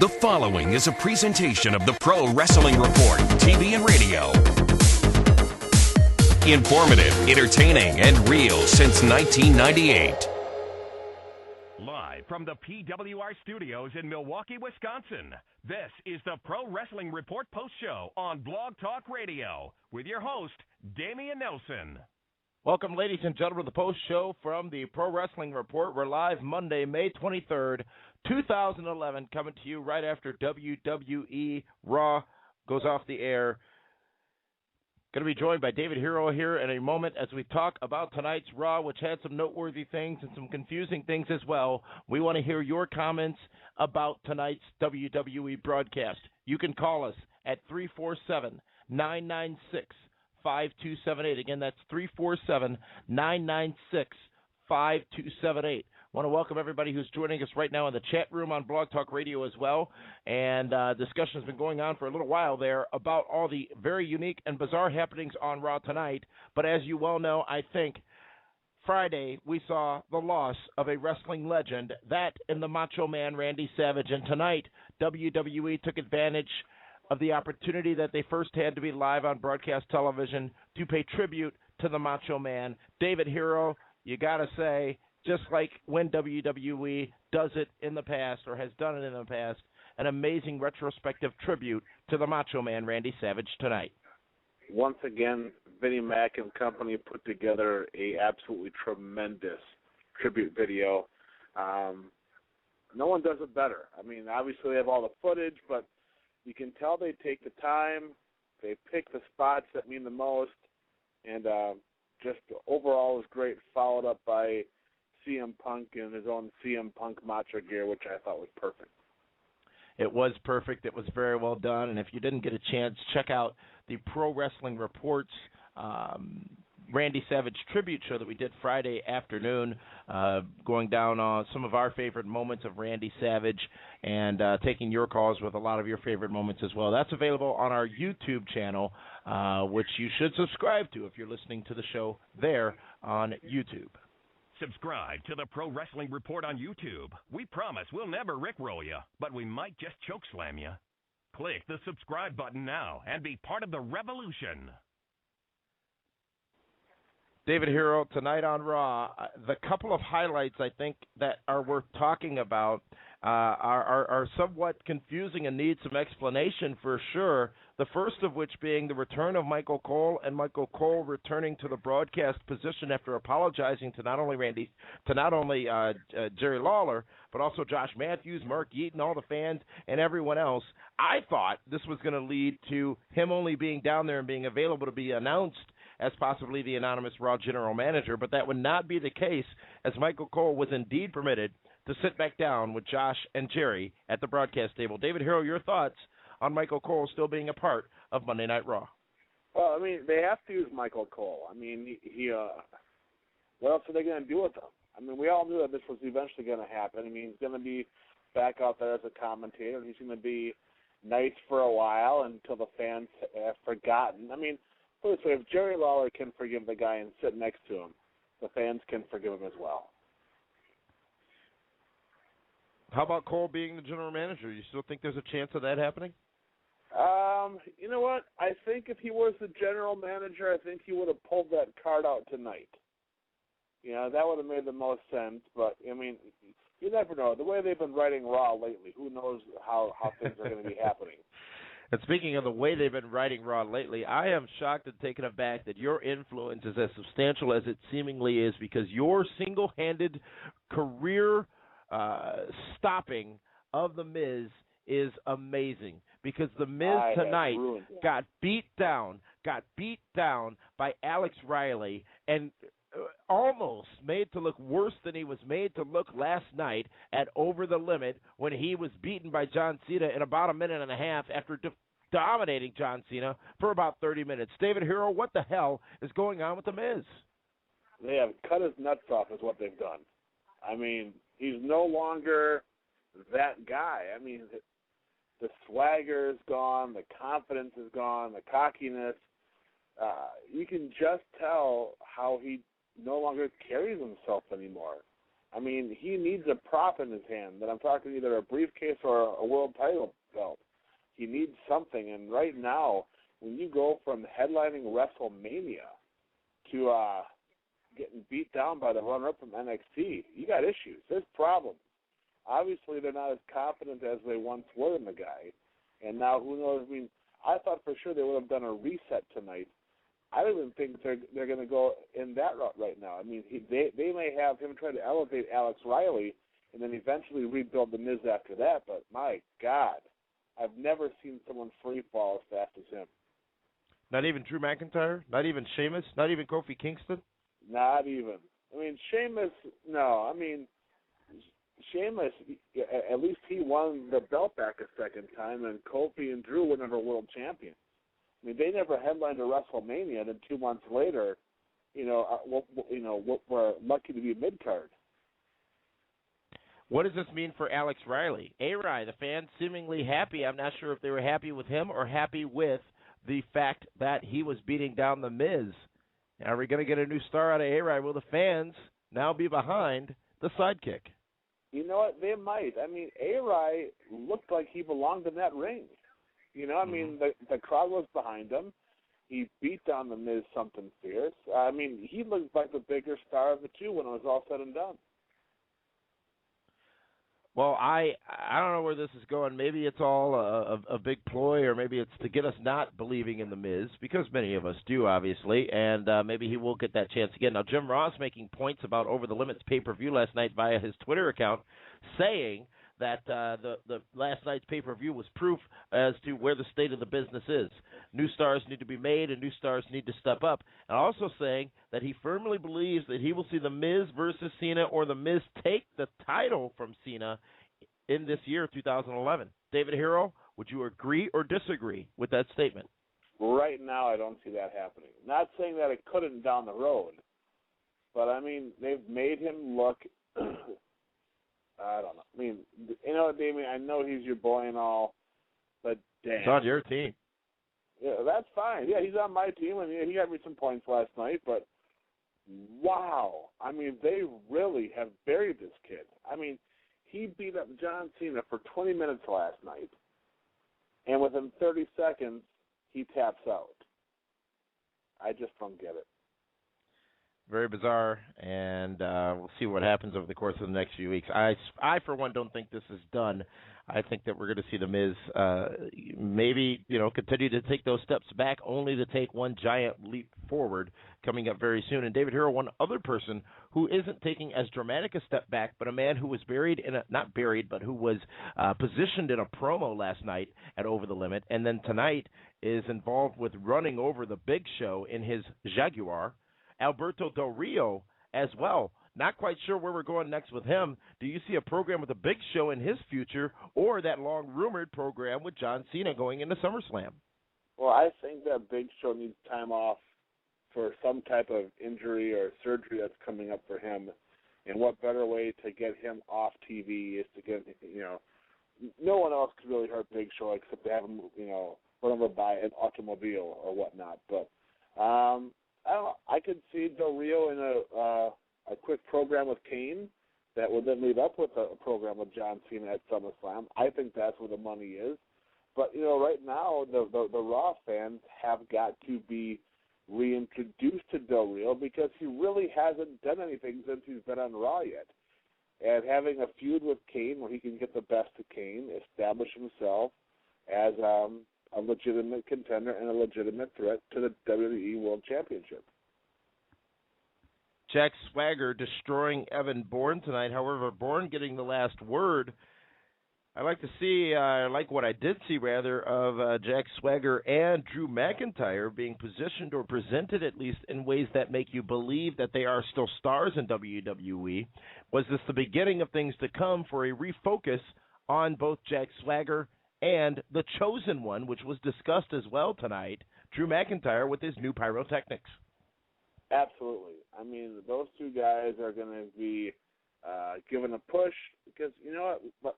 The following is a presentation of the Pro Wrestling Report, TV and radio. Informative, entertaining, and real since 1998. Live from the PWR studios in Milwaukee, Wisconsin, this is the Pro Wrestling Report Post Show on Blog Talk Radio with your host, Damian Nelson. Welcome, ladies and gentlemen, to the Post Show from the Pro Wrestling Report. We're live Monday, May 23rd, 2011, coming to you right after WWE Raw goes off the air. Going to be joined by David Hero here in a moment as we talk about tonight's Raw, which had some noteworthy things and some confusing things as well. We want to hear your comments about tonight's WWE broadcast. You can call us at 347-996-5278. Again, that's 347-996-5278. Want to welcome everybody who's joining us right now in the chat room on Blog Talk Radio as well. And discussion has been going on for a little while there about all the very unique and bizarre happenings on Raw tonight. But as you well know, I think Friday we saw the loss of a wrestling legend, that in the Macho Man Randy Savage. And tonight, WWE took advantage of the opportunity that they first had to be live on broadcast television to pay tribute to the Macho Man. David Hero, you got to say, just like when WWE does it in the past or has done it in the past, an amazing retrospective tribute to the Macho Man Randy Savage tonight. Once again, Vinnie Mac and company put together a absolutely tremendous tribute video. No one does it better. I mean, obviously they have all the footage, but you can tell they take the time, they pick the spots that mean the most, and just overall is great, followed up by CM Punk in his own CM Punk Macho gear, which I thought was perfect. It was perfect. It was very well done. And if you didn't get a chance, check out the Pro Wrestling Reports Randy Savage tribute show that we did Friday afternoon, going down on some of our favorite moments of Randy Savage and taking your calls with a lot of your favorite moments as well. That's available on our YouTube channel, which you should subscribe to if you're listening to the show there on YouTube. Subscribe to the Pro Wrestling Report on YouTube. We promise we'll never rickroll you, but we might just chokeslam you. Click the subscribe button now and be part of the revolution. David Hero, tonight on Raw, the couple of highlights I think that are worth talking about are somewhat confusing and need some explanation for sure. The first of which being the return of Michael Cole, and Michael Cole returning to the broadcast position after apologizing to not only Jerry Lawler, but also Josh Matthews, Mark Yeaton, all the fans, and everyone else. I thought this was going to lead to him only being down there and being available to be announced as possibly the anonymous Raw general manager, but that would not be the case, as Michael Cole was indeed permitted to sit back down with Josh and Jerry at the broadcast table. David Hero, your thoughts on Michael Cole still being a part of Monday Night Raw? Well, I mean, they have to use Michael Cole. I mean, what else are they going to do with him? I mean, we all knew that this was eventually going to happen. I mean, he's going to be back out there as a commentator, and he's going to be nice for a while until the fans have forgotten. I mean, put it this way, if Jerry Lawler can forgive the guy and sit next to him, the fans can forgive him as well. How about Cole being the general manager? You still think there's a chance of that happening? You know what? I think if he was the general manager, I think he would have pulled that card out tonight. You know, that would have made the most sense. But, I mean, you never know. The way they've been writing Raw lately, who knows how things are going to be happening. And speaking of the way they've been writing Raw lately, I am shocked and taken aback that your influence is as substantial as it seemingly is, because your single-handed career stopping of The Miz is amazing, because The Miz tonight got beat down by Alex Riley and almost made to look worse than he was made to look last night at Over the Limit, when he was beaten by John Cena in about a minute and a half after dominating John Cena for about 30 minutes. David Hero, what the hell is going on with The Miz? They have cut his nuts off is what they've done. I mean, he's no longer that guy. I mean, the swagger is gone, the confidence is gone, the cockiness. You can just tell how he no longer carries himself anymore. I mean, he needs a prop in his hand. That I'm talking either a briefcase or a world title belt. He needs something. And right now, when you go from headlining WrestleMania to getting beat down by the runner-up from NXT, you got issues. There's problems. Obviously, they're not as confident as they once were in the guy. And now, who knows? I mean, I thought for sure they would have done a reset tonight. I don't even think they're going to go in that route right now. I mean, they may have him try to elevate Alex Riley and then eventually rebuild The Miz after that. But, my God, I've never seen someone free fall as fast as him. Not even Drew McIntyre? Not even Sheamus? Not even Kofi Kingston? Not even. I mean, Sheamus, no. I mean, Sheamus, at least he won the belt back a second time, and Kofi and Drew were never world champions. I mean, they never headlined a WrestleMania, and then 2 months later, we're lucky to be mid-card. What does this mean for Alex Riley? A-Rai, the fans seemingly happy. I'm not sure if they were happy with him or happy with the fact that he was beating down The Miz. Are we going to get a new star out of A-Rai? Will the fans now be behind the sidekick? You know what? They might. I mean, A-Rai looked like he belonged in that ring. You know, I mean, the crowd was behind him. He beat down The Miz something fierce. I mean, he looked like the bigger star of the two when it was all said and done. Well, I don't know where this is going. Maybe it's all a big ploy, or maybe it's to get us not believing in The Miz, because many of us do, obviously, and maybe he will get that chance again. Now, Jim Ross making points about Over the Limits pay-per-view last night via his Twitter account, saying that the last night's pay-per-view was proof as to where the state of the business is. New stars need to be made, and new stars need to step up. And also saying that he firmly believes that he will see The Miz versus Cena, or The Miz take the title from Cena in this year, 2011. David Hero, would you agree or disagree with that statement? Right now, I don't see that happening. Not saying that it couldn't down the road, but, I mean, they've made him look I don't know. I mean, you know, Damien, I know he's your boy and all, but damn. He's on your team. Yeah, that's fine. Yeah, he's on my team, and he got me some points last night, but wow. I mean, they really have buried this kid. I mean, he beat up John Cena for 20 minutes last night, and within 30 seconds, he taps out. I just don't get it. Very bizarre, and we'll see what happens over the course of the next few weeks. I for one, don't think this is done. I think that we're going to see The Miz maybe, continue to take those steps back, only to take one giant leap forward coming up very soon. And David Hero, one other person who isn't taking as dramatic a step back, but a man who was who was positioned in a promo last night at Over the Limit, and then tonight is involved with running over the Big Show in his Jaguar. Alberto Del Rio as well. Not quite sure where we're going next with him. Do you see a program with a Big Show in his future, or that long-rumored program with John Cena going into SummerSlam? Well, I think that Big Show needs time off for some type of injury or surgery that's coming up for him. And what better way to get him off TV is to get, no one else could really hurt Big Show except to have him, run over by an automobile or whatnot. But, I don't know. I could see Del Rio in a quick program with Kane that would then lead up with a program with John Cena at SummerSlam. I think that's where the money is. But, right now, the Raw fans have got to be reintroduced to Del Rio because he really hasn't done anything since he's been on Raw yet. And having a feud with Kane where he can get the best of Kane, establish himself as a legitimate contender and a legitimate threat to the WWE World Championship. Jack Swagger destroying Evan Bourne tonight. However, Bourne getting the last word. I like what I did see, of Jack Swagger and Drew McIntyre being positioned or presented at least in ways that make you believe that they are still stars in WWE. Was this the beginning of things to come for a refocus on both Jack Swagger and the Chosen One, which was discussed as well tonight, Drew McIntyre with his new pyrotechnics? Absolutely. I mean, those two guys are going to be given a push because,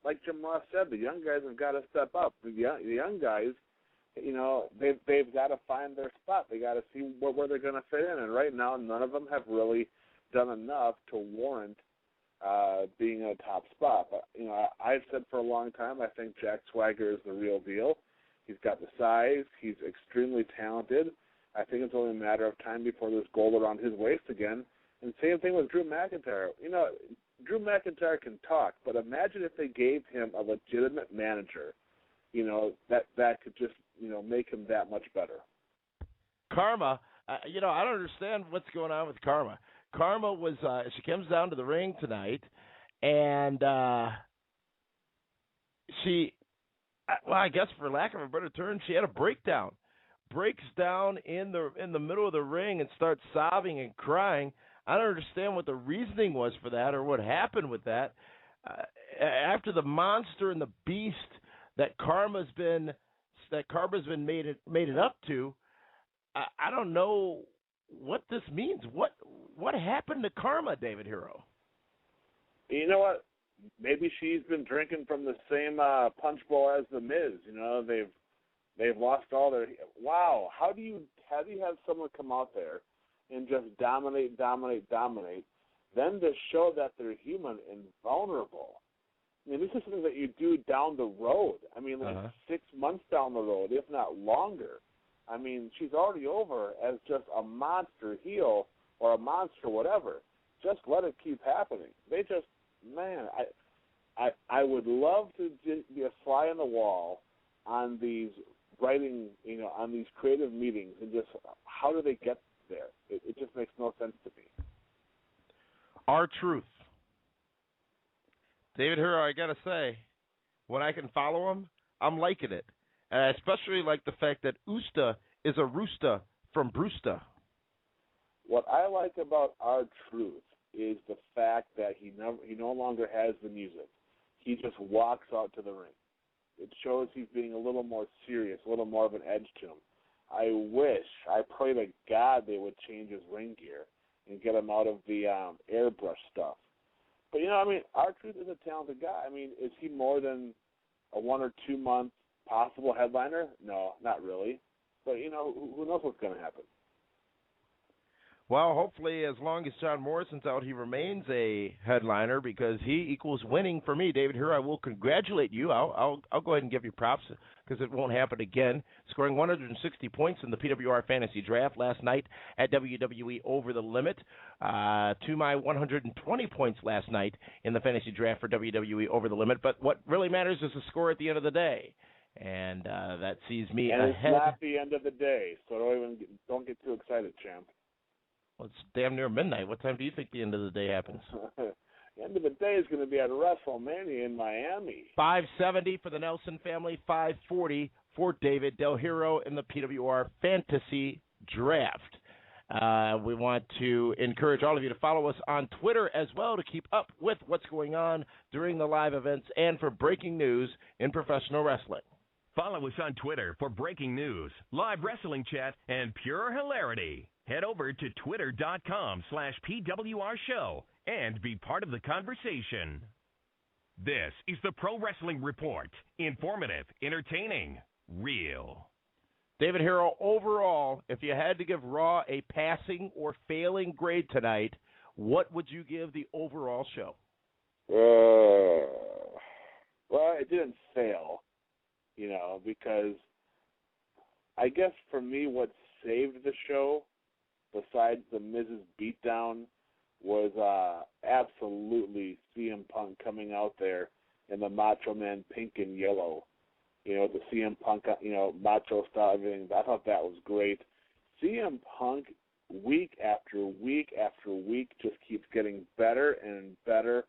like Jim Ross said, the young guys have got to step up. The young guys, they've got to find their spot. They got to see where they're going to fit in. And right now, none of them have really done enough to warrant being in a top spot. But, I've said for a long time I think Jack Swagger is the real deal. He's got the size. He's extremely talented. I think it's only a matter of time before there's gold around his waist again. And same thing with Drew McIntyre. Drew McIntyre can talk, but imagine if they gave him a legitimate manager, that could just, make him that much better. Karma, I don't understand what's going on with Karma. Karma was, she comes down to the ring tonight, and I guess for lack of a better term, she had a breakdown. Breaks down in the middle of the ring and starts sobbing and crying. I don't understand what the reasoning was for that or what happened with that. After the monster and the beast that Karma's been made it up to, I don't know what this means. What happened to Karma, David Hero? You know what? Maybe she's been drinking from the same punch bowl as the Miz. They've lost all their. Wow, how do you have someone come out there and just dominate, then to show that they're human and vulnerable? I mean, this is something that you do down the road. I mean, 6 months down the road, if not longer. I mean, she's already over as just a monster heel or a monster whatever. Just let it keep happening. They just, man, I would love to be a fly on the wall on these writing, on these creative meetings and just how do they get there? It just makes no sense to me. R-Truth. David Hero, I got to say, when I can follow him, I'm liking it. And I especially like the fact that Usta is a rooster from Brewster. What I like about R-Truth is the fact that he no longer has the music. He just walks out to the ring. It shows he's being a little more serious, a little more of an edge to him. I pray to God they would change his ring gear and get him out of the airbrush stuff. But, R-Truth is a talented guy. I mean, is he more than a 1 or 2 month possible headliner? No, not really. But, who knows what's going to happen. Well, hopefully, as long as John Morrison's out, he remains a headliner because he equals winning for me. David, here I will congratulate you. I'll go ahead and give you props because it won't happen again. Scoring 160 points in the PWR Fantasy Draft last night at WWE Over the Limit to my 120 points last night in the Fantasy Draft for WWE Over the Limit. But what really matters is the score at the end of the day. And that sees me and ahead. And it's not the end of the day, so don't get too excited, champ. Well, it's damn near midnight. What time do you think the end of the day happens? The end of the day is going to be at WrestleMania in Miami. 570 for the Nelson family, 540 for David Del Hero in the PWR Fantasy Draft. We want to encourage all of you to follow us on Twitter as well to keep up with what's going on during the live events and for breaking news in professional wrestling. Follow us on Twitter for breaking news, live wrestling chat, and pure hilarity. Head over to twitter.com/PWR Show and be part of the conversation. This is the Pro Wrestling Report. Informative, entertaining, real. David Hero, overall, if you had to give Raw a passing or failing grade tonight, what would you give the overall show? Well, it didn't fail, because I guess for me what saved the show, besides the Miz's beatdown, was absolutely CM Punk coming out there in the Macho Man pink and yellow. The CM Punk, macho style, everything. I thought that was great. CM Punk, week after week after week, just keeps getting better and better.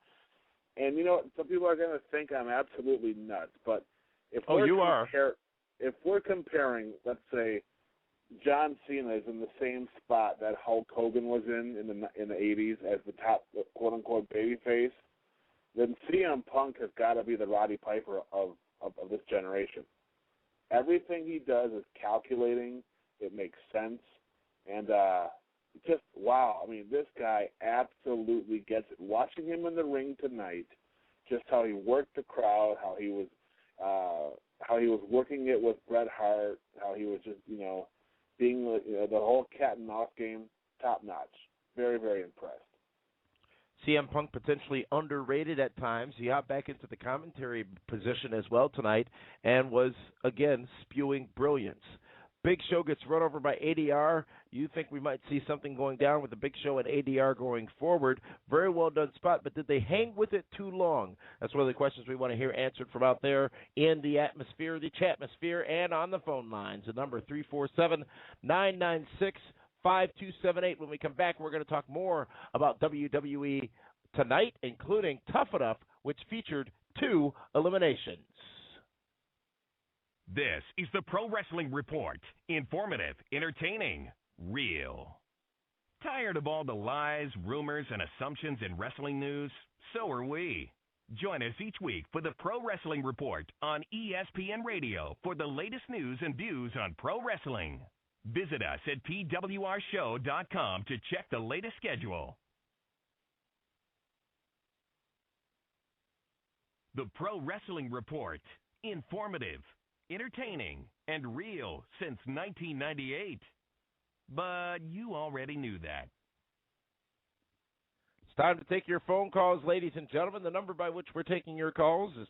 And, some people are going to think I'm absolutely nuts, but if we're comparing, let's say, John Cena is in the same spot that Hulk Hogan was in the 80s as the top quote-unquote babyface, then CM Punk has got to be the Roddy Piper of this generation. Everything he does is calculating. It makes sense. And just, wow. I mean, this guy absolutely gets it. Watching him in the ring tonight, just how he worked the crowd, how he was working it with Bret Hart, how he was just, being the whole cat and mouse game, top notch. Very, very impressed. CM Punk potentially underrated at times. He hopped back into the commentary position as well tonight and was, again, spewing brilliance. Big Show gets run over by ADR. You think we might see something going down with the Big Show and ADR going forward. Very well done spot, but did they hang with it too long? That's one of the questions we want to hear answered from out there in the atmosphere, the chatmosphere, and on the phone lines. The number 347-996-5278. When we come back, we're going to talk more about WWE tonight, including Tough Enough, which featured 2 eliminations. This is the Pro Wrestling Report. Informative, entertaining, real. Tired of all the lies, rumors, and assumptions in wrestling news? So are we. Join us each week for the Pro Wrestling Report on ESPN Radio for the latest news and views on pro wrestling. Visit us at pwrshow.com to check the latest schedule. The Pro Wrestling Report. Informative, entertaining, and real since 1998. But you already knew that. It's time to take your phone calls, ladies and gentlemen. The number by which we're taking your calls is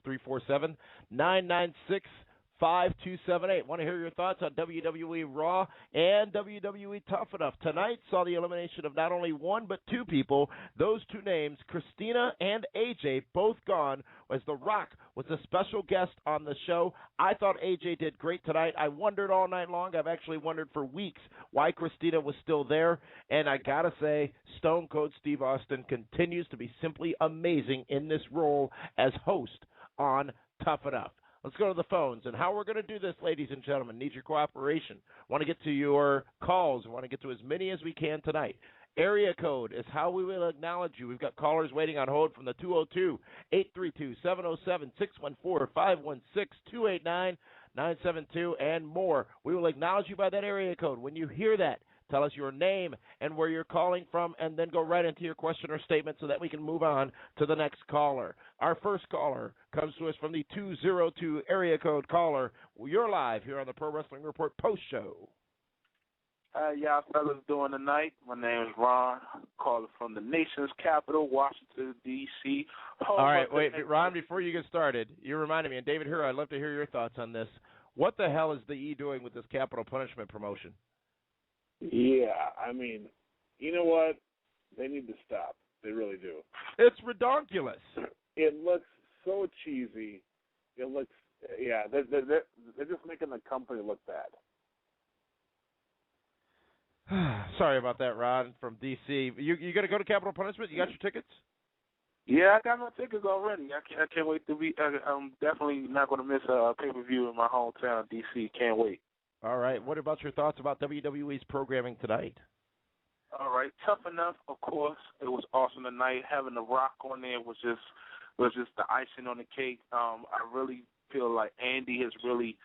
347-996-5278. Want to hear your thoughts on WWE Raw and WWE Tough Enough. Tonight saw the elimination of not only 1 but 2 people. Those 2 names, Christina and AJ, both gone, as The Rock was a special guest on the show. I thought AJ did great tonight. I wondered all night long. I've actually wondered for weeks why Christina was still there. And I got to say, Stone Cold Steve Austin continues to be simply amazing in this role as host on Tough Enough. Let's go to the phones. And how we're going to do this, ladies and gentlemen, need your cooperation. Want to get to your calls. We want to get to as many as we can tonight. Area code is how we will acknowledge you. We've got callers waiting on hold from the 202-832-707-614-516-289-972 and more. We will acknowledge you by that area code. When you hear that, tell us your name and where you're calling from, and then go right into your question or statement so that we can move on to the next caller. Our first caller comes to us from the 202 area code caller. You're live here on the Pro Wrestling Report post show. How y'all fellas doing tonight? My name is Ron, calling from the nation's capital, Washington, D.C. All right, wait, Ron, before you get started, you reminded me, and David Hero, I'd love to hear your thoughts on this. What the hell is the E doing with this capital punishment promotion? Yeah, I mean, you know what? They need to stop. They really do. It's redonkulous. It looks so cheesy. It looks, yeah, they're just making the company look bad. Sorry about that, Ron, from D.C. You going to go to Capital Punishment? You got your tickets? Yeah, I got my tickets already. I can't wait to be. I'm definitely not going to miss a pay-per-view in my hometown, D.C. Can't wait. All right. What about your thoughts about WWE's programming tonight? All right. Tough Enough, of course. It was awesome tonight. Having The Rock on there was just the icing on the cake. I really feel like Andy has really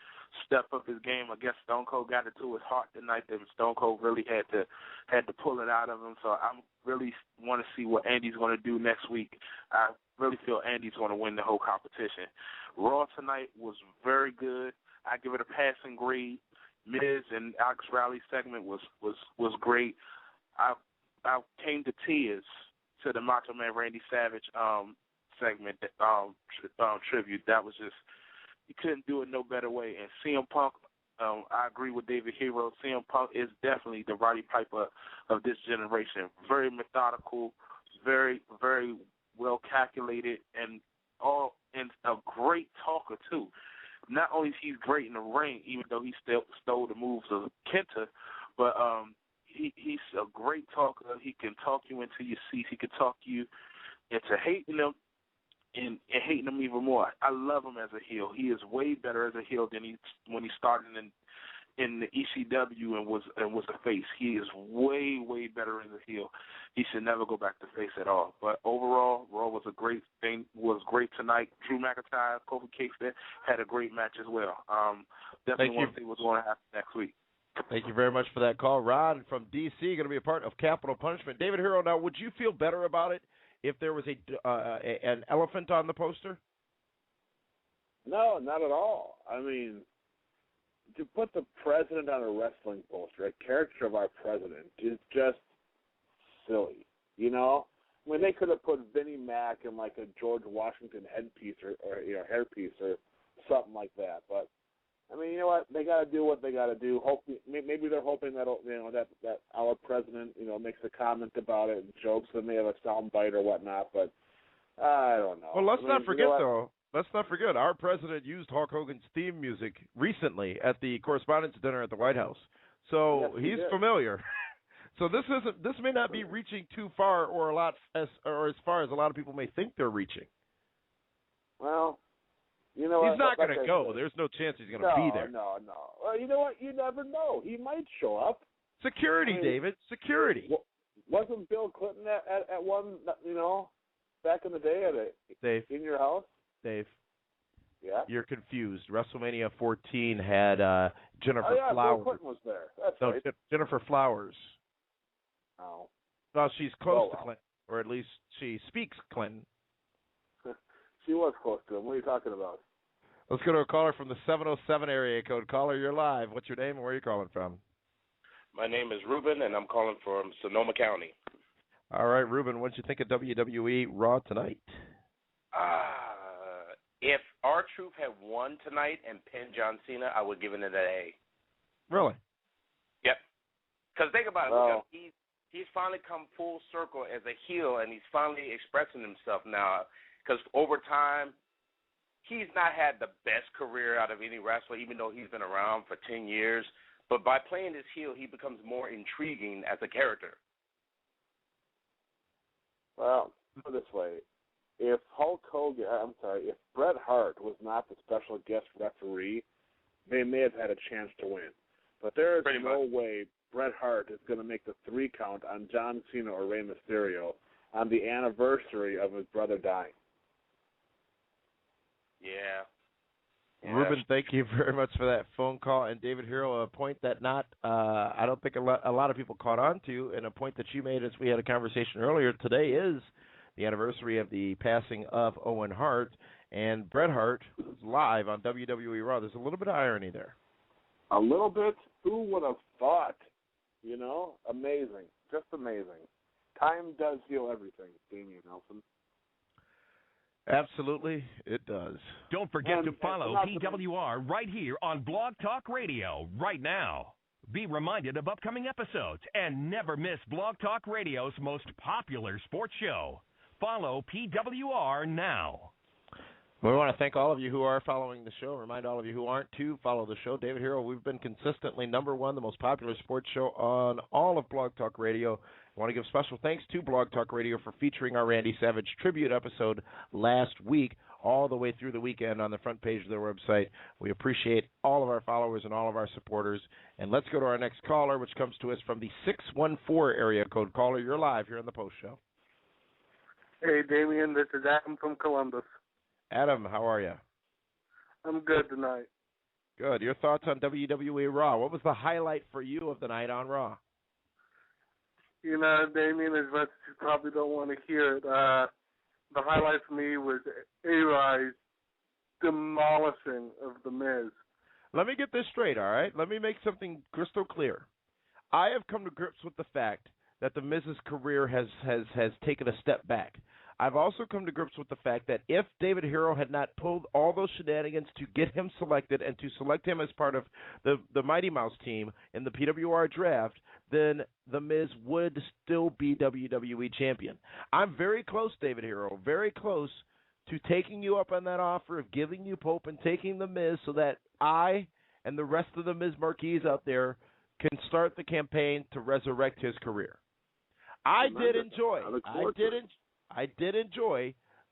stepped up his game. I guess Stone Cold got it to his heart tonight, and Stone Cold really had to pull it out of him. So I really want to see what Andy's going to do next week. I really feel Andy's going to win the whole competition. Raw tonight was very good. I give it a passing grade. Miz and Alex Riley's segment was great. I came to tears to the Macho Man Randy Savage segment tribute. That was just, you couldn't do it no better way. And CM Punk, I agree with David Hero. CM Punk is definitely the Roddy Piper of this generation. Very methodical, very, very well calculated, and a great talker too. Not only is he great in the ring, even though he stole the moves of Kenta, but he's a great talker. He can talk you into your seats. He can talk you into hating him and hating him even more. I love him as a heel. He is way better as a heel than when he started in the ECW and was a face. He is way, way better as a heel. He should never go back to face at all. But overall, Raw was a great thing. Was great tonight. Drew McIntyre, Kofi Kingston had a great match as well. Definitely want to see what's going to happen next week. Thank you very much for that call. Ron from D.C. going to be a part of Capital Punishment. David Hero, now, would you feel better about it if there was an elephant on the poster? No, not at all. I mean, to put the president on a wrestling poster, a character of our president, is just silly. You know, I mean, they could have put Vinnie Mac in like a George Washington headpiece or hairpiece or something like that. But I mean, you know what? They got to do what they got to do. Maybe they're hoping that that our president makes a comment about it and jokes, and they have a sound bite or whatnot. But I don't know. Well, let's not forget though. Let's not forget our president used Hulk Hogan's theme music recently at the Correspondents' Dinner at the White House, so yes, he's familiar. So this may not be reaching too far or as far as a lot of people may think they're reaching. Well, you know he's not going to go. There's no chance he's going to be there. No. Well, you know what? You never know. He might show up. Security, David. Security. Wasn't Bill Clinton at one? Back in the day Dave, in your house. Dave. Yeah. You're confused. WrestleMania 14 had Jennifer Flowers. Bill Clinton was there. That's right. Jennifer Flowers. Oh. Well, she's close to Clinton, or at least she speaks Clinton. She was close to him. What are you talking about? Let's go to a caller from the 707 area code. Caller, you're live. What's your name and where are you calling from? My name is Ruben, and I'm calling from Sonoma County. All right, Ruben, what did you think of WWE Raw tonight? If R-Truth had won tonight and pinned John Cena, I would give it an A. Really? Yep. Because think about it. Well, he's finally come full circle as a heel, and he's finally expressing himself now. Because over time, he's not had the best career out of any wrestler, even though he's been around for 10 years. But by playing this heel, he becomes more intriguing as a character. Well, put it this way. If Bret Hart was not the special guest referee, they may have had a chance to win. But there is no way Bret Hart is going to make the 3 count on John Cena or Rey Mysterio on the anniversary of his brother dying. Yeah. Ruben, thank you very much for that phone call. And David Hero, a point that I don't think a lot of people caught on to, and a point that you made as we had a conversation earlier, today is the anniversary of the passing of Owen Hart, and Bret Hart was live on WWE Raw. There's a little bit of irony there. A little bit? Who would have thought? Amazing. Just amazing. Time does heal everything, Damian Nelson. Absolutely, it does. Don't forget to follow PWR right here on Blog Talk Radio right now. Be reminded of upcoming episodes and never miss Blog Talk Radio's most popular sports show. Follow PWR now. We want to thank all of you who are following the show. Remind all of you who aren't to follow the show. David Hero, we've been consistently #1, the most popular sports show on all of Blog Talk Radio. I want to give special thanks to Blog Talk Radio for featuring our Randy Savage tribute episode last week, all the way through the weekend on the front page of their website. We appreciate all of our followers and all of our supporters. And let's go to our next caller, which comes to us from the 614 area code. Caller, you're live here on the Post Show. Hey, Damian, this is Adam from Columbus. Adam, how are you? I'm good tonight. Good. Your thoughts on WWE Raw? What was the highlight for you of the night on Raw? Damian, as much as you probably don't want to hear it, the highlight for me was A-Ri's demolishing of The Miz. Let me get this straight, all right? Let me make something crystal clear. I have come to grips with the fact that The Miz's career has taken a step back. I've also come to grips with the fact that if David Hero had not pulled all those shenanigans to get him selected and to select him as part of the Mighty Mouse team in the PWR draft, then The Miz would still be WWE champion. I'm very close, David Hero, very close to taking you up on that offer of giving you Pope and taking The Miz so that I and the rest of the Miz marquees out there can start the campaign to resurrect his career. I did enjoy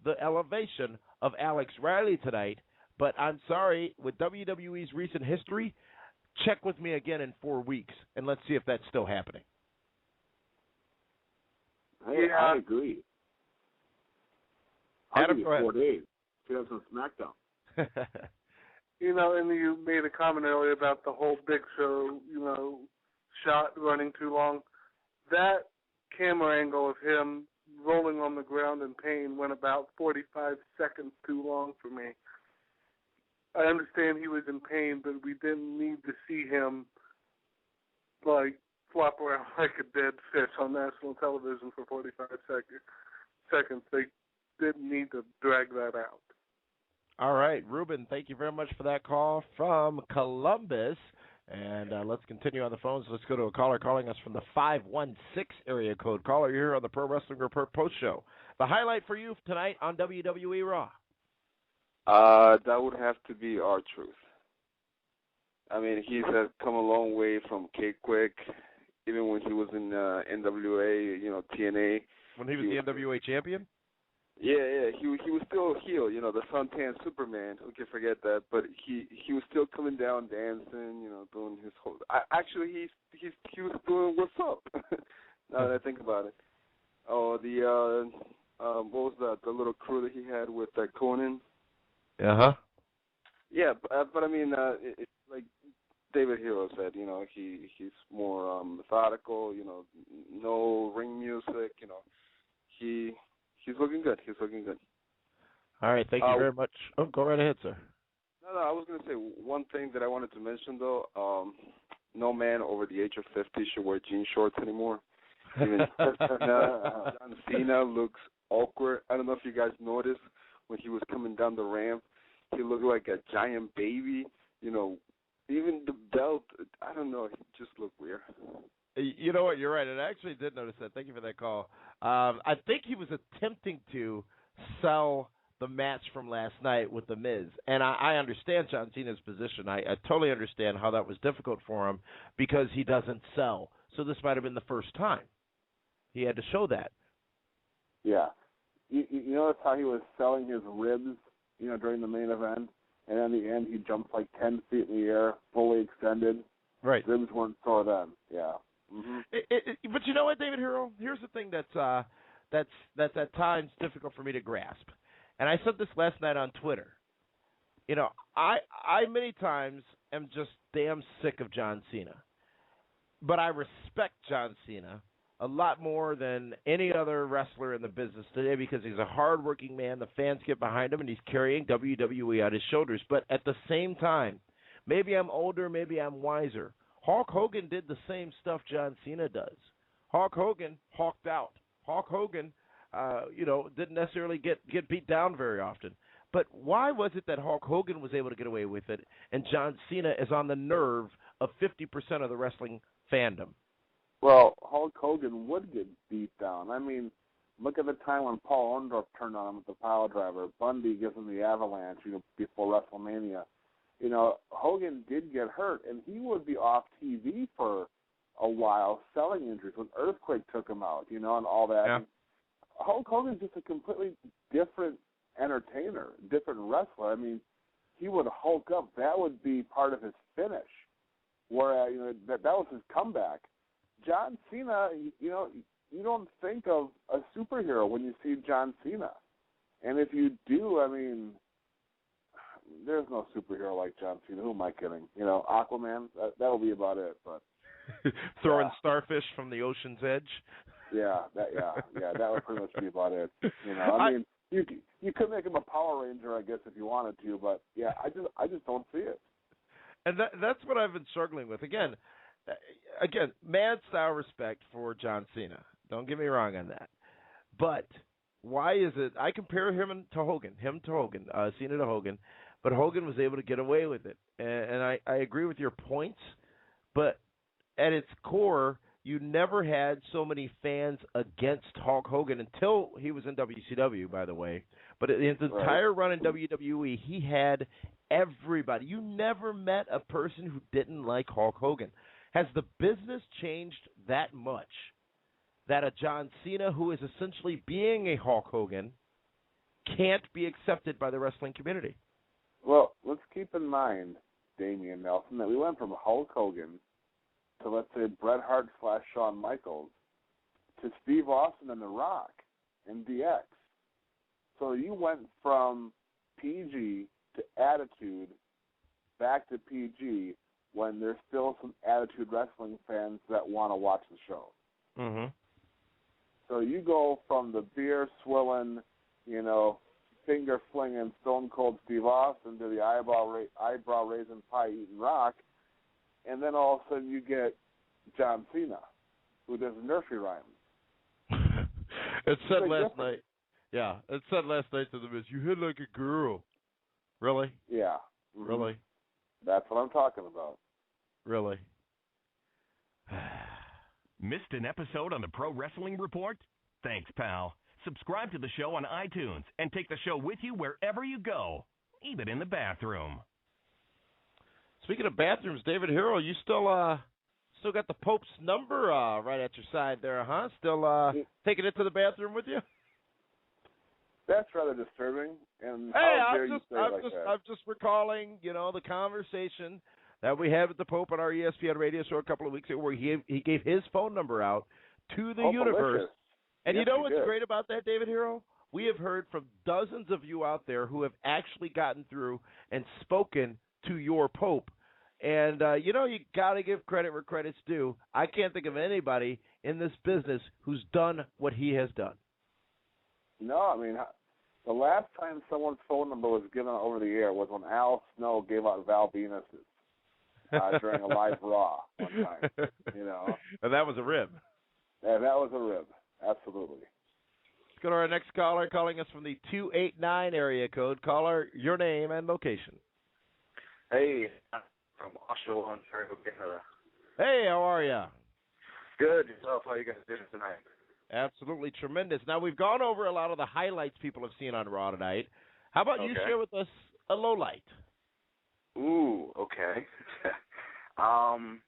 the elevation of Alex Riley tonight, but I'm sorry, with WWE's recent history, check with me again in 4 weeks, and let's see if that's still happening. I agree. Adam, go ahead. 4 days. She has some SmackDown. And you made a comment earlier about the whole Big Show, shot running too long. That camera angle of him rolling on the ground in pain went about 45 seconds too long for me. I understand he was in pain, but we didn't need to see him, flop around like a dead fish on national television for 45 seconds. seconds. They didn't need to drag that out. All right, Ruben, thank you very much for that call from Columbus. And let's continue on the phones. Let's go to a caller calling us from the 516 area code. Caller, you're here on the Pro Wrestling Report Post Show. The highlight for you tonight on WWE Raw. That would have to be R-Truth. I mean, he's come a long way from K-Quick, even when he was in NWA, TNA. When he was the NWA champion? Yeah, he was still a heel, the suntan Superman. Who can forget that? But he was still coming down, dancing, doing his whole. Actually, he was doing What's Up. Now that I think about it. Oh, what was that? The little crew that he had with Conan. Yeah, but I mean, like David Hero said, he's more methodical. No ring music. He's looking good. All right, thank you very much. Oh, go right ahead, sir. No, I was going to say one thing that I wanted to mention, though. No man over the age of 50 should wear jean shorts anymore. Even John Cena looks awkward. I don't know if you guys noticed when he was coming down the ramp, he looked like a giant baby. Even the belt, I don't know, he just looked weird. You know what? You're right. I actually did notice that. Thank you for that call. I think he was attempting to sell the match from last night with The Miz. And I understand John Cena's position. I totally understand how that was difficult for him because he doesn't sell. So this might have been the first time. He had to show that. Yeah. You notice how he was selling his ribs, during the main event? And in the end, he jumped like 10 feet in the air, fully extended. Right. Ribs weren't sore then. Yeah. Mm-hmm. But you know what, David Hero? Here's the thing that's at times difficult for me to grasp. And I said this last night on Twitter. I many times am just damn sick of John Cena. But I respect John Cena a lot more than any other wrestler in the business today because he's a hardworking man. The fans get behind him, and he's carrying WWE on his shoulders. But at the same time, maybe I'm older, maybe I'm wiser. Hulk Hogan did the same stuff John Cena does. Hulk Hogan hulked out. Hulk Hogan, didn't necessarily get beat down very often. But why was it that Hulk Hogan was able to get away with it and John Cena is on the nerve of 50% of the wrestling fandom? Well, Hulk Hogan would get beat down. I mean, look at the time when Paul Orndorff turned on him with the pile driver. Bundy gives him the avalanche, before WrestleMania. Hogan did get hurt, and he would be off TV for a while selling injuries when Earthquake took him out, and all that. Yeah. Hulk Hogan's just a completely different entertainer, different wrestler. I mean, he would hulk up. That would be part of his finish, whereas that was his comeback. John Cena, you don't think of a superhero when you see John Cena. And if you do, I mean, there's no superhero like John Cena. Who am I kidding? Aquaman, that'll be about it. But throwing starfish from the ocean's edge. Yeah, that would pretty much be about it. I mean, you could make him a Power Ranger, I guess, if you wanted to, but yeah, I just don't see it. And that's what I've been struggling with. Again, mad style respect for John Cena. Don't get me wrong on that. But why is it? I compare him to Hogan, Cena to Hogan, but Hogan was able to get away with it. And I agree with your points, but at its core, you never had so many fans against Hulk Hogan until he was in WCW, by the way. But in his entire run in WWE, he had everybody. You never met a person who didn't like Hulk Hogan. Has the business changed that much that a John Cena, who is essentially being a Hulk Hogan, can't be accepted by the wrestling community? Well, let's keep in mind, Damian Nelson, that we went from Hulk Hogan to, let's say, Bret Hart / Shawn Michaels to Steve Austin and The Rock and DX. So you went from PG to Attitude back to PG when there's still some Attitude Wrestling fans that want to watch the show. Mm-hmm. So you go from the beer-swilling, finger-flinging Stone Cold Steve Austin to the eyebrow-raising pie-eating Rock, and then all of a sudden you get John Cena, who does nursery rhymes. It said last night. Yeah, it said last night to the Miz, you hit like a girl. Really? Yeah. Mm-hmm. Really? That's what I'm talking about. Really? Missed an episode on the Pro Wrestling Report? Thanks, pal. Subscribe to the show on iTunes and take the show with you wherever you go, even in the bathroom. Speaking of bathrooms, David Hero, you still got the Pope's number right at your side there, huh? Still taking it to the bathroom with you? That's rather disturbing. And hey, how dare you say it like that? I'm just recalling, the conversation that we had with the Pope on our ESPN radio show a couple of weeks ago, where he gave his phone number out to the universe. Delicious. And yes, you know what's did. great about that, David Hero? We have heard from dozens of you out there who have actually gotten through and spoken to your Pope. And, you got to give credit where credit's due. I can't think of anybody in this business who's done what he has done. No, I mean, the last time someone's phone number was given over the air was when Al Snow gave out Val Venus's during a live Raw one time, And that was a rib. Yeah, that was a rib. Absolutely. Let's go to our next caller, calling us from the 289 area code. Caller, your name and location. Hey, I'm from Oshawa, Ontario, Canada. Hey, how are you? Good. Yourself? How you guys doing tonight? Absolutely tremendous. Now, we've gone over a lot of the highlights people have seen on Raw tonight. How about you share with us a low light? Ooh, okay. I'm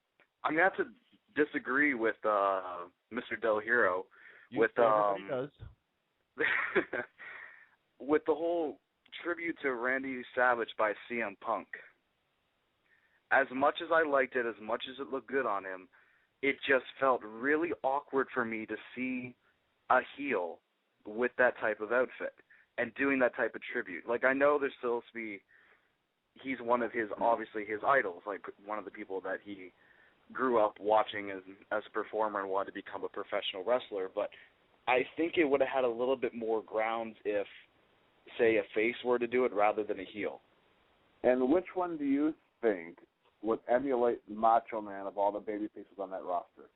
going to have to disagree with Mr. Del Hero. Everybody does. With the whole tribute to Randy Savage by CM Punk. As much as I liked it, as much as it looked good on him, it just felt really awkward for me to see a heel with that type of outfit and doing that type of tribute. Like, I know there's still to be, he's one of his, obviously his idols, like one of the people that he grew up watching as a performer and wanted to become a professional wrestler, but I think it would have had a little bit more grounds if, say, a face were to do it rather than a heel. And which one do you think would emulate Macho Man of all the baby faces on that roster?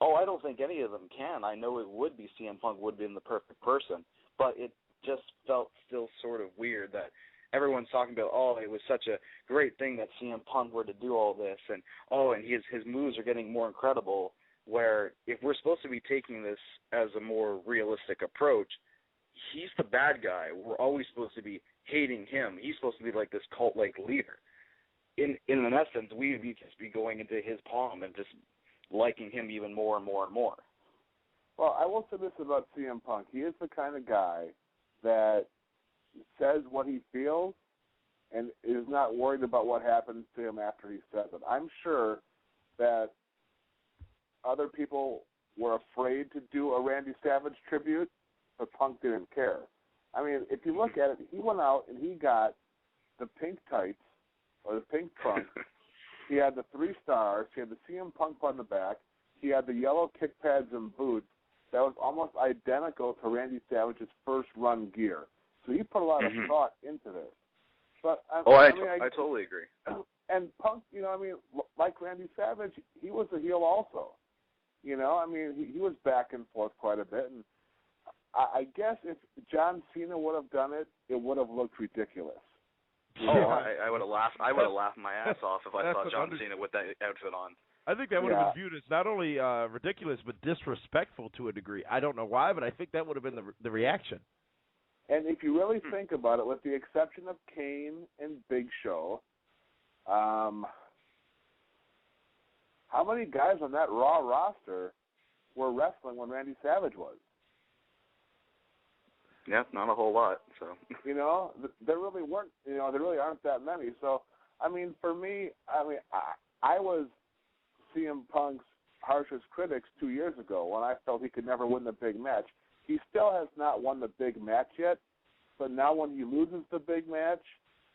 Oh, I don't think any of them can. I know it would be CM Punk would be the perfect person, but it just felt still sort of weird that everyone's talking about, oh, it was such a great thing that CM Punk were to do all this, and his moves are getting more incredible, where if we're supposed to be taking this as a more realistic approach, he's the bad guy. We're always supposed to be hating him. He's supposed to be like this cult-like leader. In an essence, we would just be going into his palm and just liking him even more and more and more. Well, I will say this about CM Punk. He is the kind of guy that says what he feels and is not worried about what happens to him after he says it. I'm sure that other people were afraid to do a Randy Savage tribute, but Punk didn't care. I mean, if you look at it, he went out and he got the pink tights, or the pink trunk. He had the 3 stars. He had the CM Punk on the back. He had the yellow kick pads and boots that was almost identical to Randy Savage's first run gear. So he put a lot of thought into this. But I totally agree. And Punk, like Randy Savage, he was a heel also. He was back and forth quite a bit. And I guess if John Cena would have done it, it would have looked ridiculous. I would have laughed. I would have laughed my ass off if I saw John Cena with that outfit on. I think that would have been viewed as not only ridiculous but disrespectful to a degree. I don't know why, but I think that would have been the reaction. And if you really think about it, with the exception of Kane and Big Show, how many guys on that Raw roster were wrestling when Randy Savage was? Yeah, not a whole lot. So there really weren't. There really aren't that many. So for me, I was CM Punk's harshest critics 2 years ago when I felt he could never win the big match. He still has not won the big match yet, but now when he loses the big match,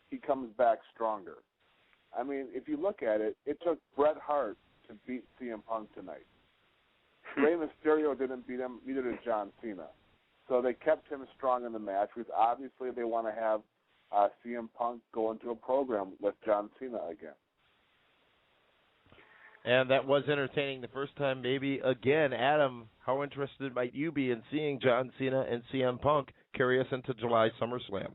he comes back stronger. If you look at it, it took Bret Hart to beat CM Punk tonight. Rey Mysterio didn't beat him, neither did John Cena. So they kept him strong in the match because obviously they want to have CM Punk go into a program with John Cena again. And that was entertaining the first time, maybe again. Adam, how interested might you be in seeing John Cena and CM Punk carry us into July SummerSlam?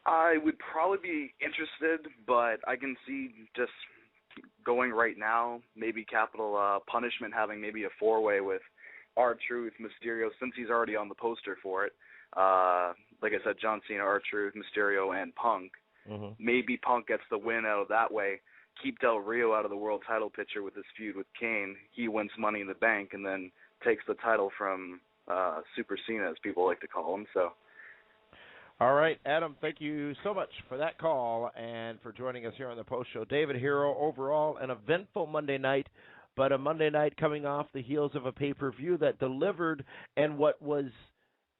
I would probably be interested, but I can see just going right now, maybe Capital Punishment having maybe a four-way with R-Truth, Mysterio, since he's already on the poster for it. Like I said, John Cena, R-Truth, Mysterio, and Punk. Mm-hmm. Maybe Punk gets the win out of that way. Keep Del Rio out of the world title picture with his feud with Kane. He wins Money in the Bank and then takes the title from Super Cena, as people like to call him. So. All right, Adam, thank you so much for that call and for joining us here on the post show. David Hero, overall an eventful Monday night, but a Monday night coming off the heels of a pay-per-view that delivered, and what was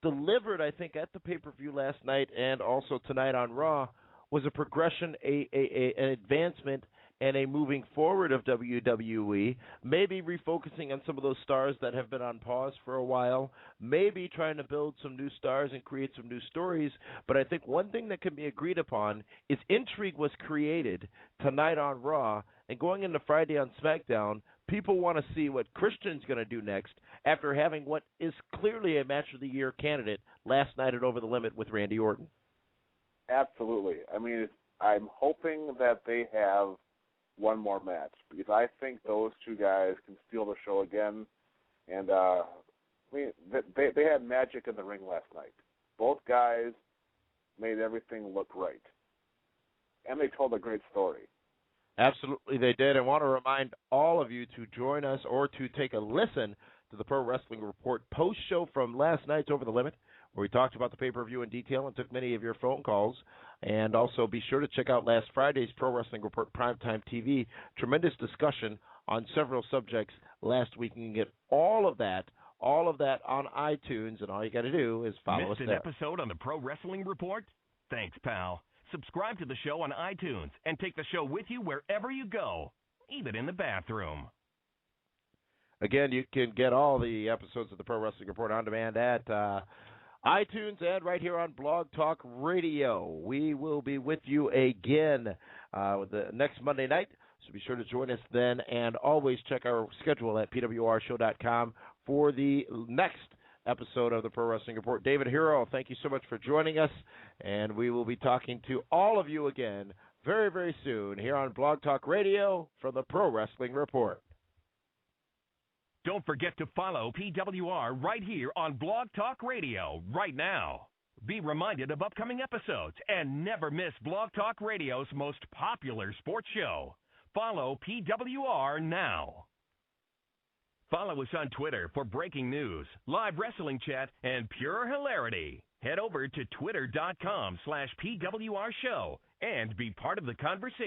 delivered, I think, at the pay-per-view last night and also tonight on Raw was a progression, an advancement, and a moving forward of WWE, maybe refocusing on some of those stars that have been on pause for a while, maybe trying to build some new stars and create some new stories. But I think one thing that can be agreed upon is intrigue was created tonight on Raw, and going into Friday on SmackDown, people want to see what Christian's going to do next after having what is clearly a Match of the Year candidate last night at Over the Limit with Randy Orton. Absolutely. I mean, I'm hoping that they have one more match, because I think those two guys can steal the show again. And I mean, they had magic in the ring last night. Both guys made everything look right, and they told a great story. Absolutely, they did. I want to remind all of you to join us or to take a listen to the Pro Wrestling Report post show from last night's Over the Limit, where we talked about the pay-per-view in detail and took many of your phone calls. And also be sure to check out last Friday's Pro Wrestling Report Primetime TV. Tremendous discussion on several subjects last week. You can get all of that on iTunes, and all you got to do is follow us there. Missed an episode on the Pro Wrestling Report? Thanks, pal. Subscribe to the show on iTunes and take the show with you wherever you go, even in the bathroom. Again, you can get all the episodes of the Pro Wrestling Report on demand at iTunes and right here on Blog Talk Radio. We will be with you again the next Monday night, so be sure to join us then, and always check our schedule at pwrshow.com for the next episode of the Pro Wrestling Report. David Hero, thank you so much for joining us, and we will be talking to all of you again very, very soon here on Blog Talk Radio from the Pro Wrestling Report. Don't forget to follow PWR right here on Blog Talk Radio right now. Be reminded of upcoming episodes and never miss Blog Talk Radio's most popular sports show. Follow PWR now. Follow us on Twitter for breaking news, live wrestling chat, and pure hilarity. Head over to twitter.com/PWR show and be part of the conversation.